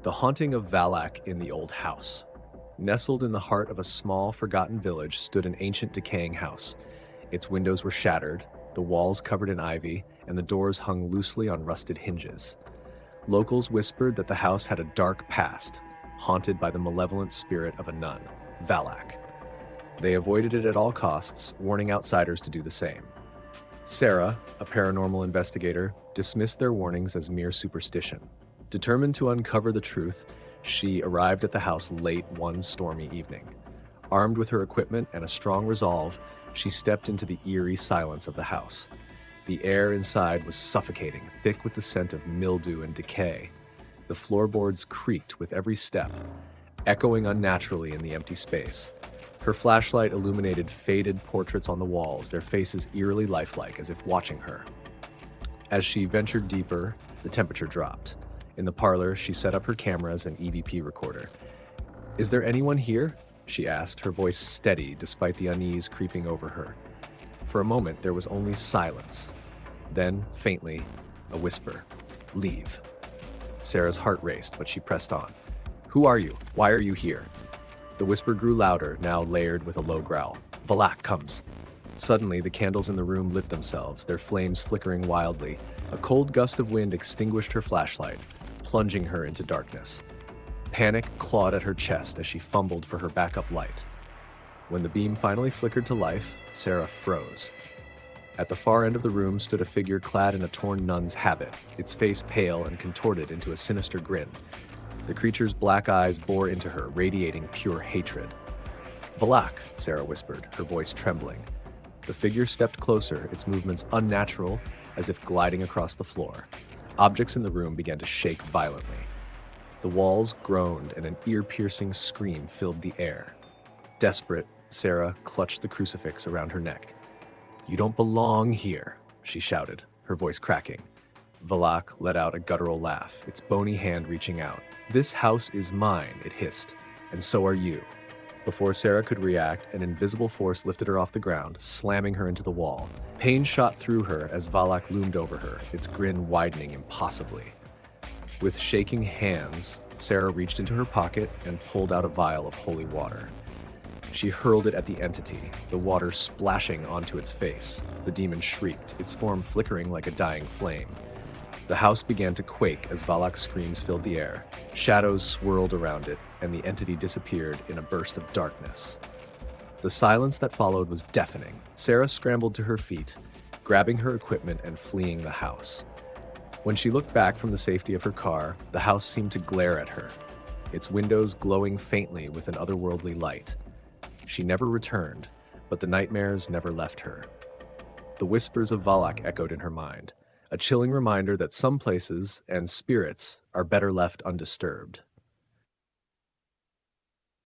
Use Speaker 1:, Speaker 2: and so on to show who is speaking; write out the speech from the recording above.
Speaker 1: The Haunting of Valak in the Old House. Nestled in the heart of a small, forgotten village stood an ancient, decaying house. Its windows were shattered, the walls covered in ivy, and the doors hung loosely on rusted hinges. Locals whispered that the house had a dark past, haunted by the malevolent spirit of a nun, Valak. They avoided it at all costs, warning outsiders to do the same. Sarah, a paranormal investigator, dismissed their warnings as mere superstition. Determined to uncover the truth, she arrived at the house late one stormy evening. Armed with her equipment and a strong resolve, she stepped into the eerie silence of the house. The air inside was suffocating, thick with the scent of mildew and decay. The floorboards creaked with every step, echoing unnaturally in the empty space. Her flashlight illuminated faded portraits on the walls, their faces eerily lifelike, as if watching her. As she ventured deeper, the temperature dropped. In the parlor, she set up her cameras and EVP recorder. "Is there anyone here?" she asked, her voice steady despite the unease creeping over her. For a moment, there was only silence. Then, faintly, a whisper. "Leave." Sarah's heart raced, but she pressed on. "Who are you? Why are you here?" The whisper grew louder, now layered with a low growl. "Valak comes." Suddenly, the candles in the room lit themselves, their flames flickering wildly. A cold gust of wind extinguished her flashlight, plunging her into darkness. Panic clawed at her chest as she fumbled for her backup light. When the beam finally flickered to life, Sarah froze. At the far end of the room stood a figure clad in a torn nun's habit, its face pale and contorted into a sinister grin. The creature's black eyes bore into her, radiating pure hatred. "Valak," Sarah whispered, her voice trembling. The figure stepped closer, its movements unnatural, as if gliding across the floor. Objects in the room began to shake violently. The walls groaned and an ear-piercing scream filled the air. Desperate, Sarah clutched the crucifix around her neck. "You don't belong here," she shouted, her voice cracking. Valak let out a guttural laugh, its bony hand reaching out. "This house is mine," it hissed, "and so are you." Before Sarah could react, an invisible force lifted her off the ground, slamming her into the wall. Pain shot through her as Valak loomed over her, its grin widening impossibly. With shaking hands, Sarah reached into her pocket and pulled out a vial of holy water. She hurled it at the entity, the water splashing onto its face. The demon shrieked, its form flickering like a dying flame. The house began to quake as Valak's screams filled the air. Shadows swirled around it, and the entity disappeared in a burst of darkness. The silence that followed was deafening. Sarah scrambled to her feet, grabbing her equipment and fleeing the house. When she looked back from the safety of her car, the house seemed to glare at her, its windows glowing faintly with an otherworldly light. She never returned, but the nightmares never left her. The whispers of Valak echoed in her mind, a chilling reminder that some places and spirits are better left undisturbed.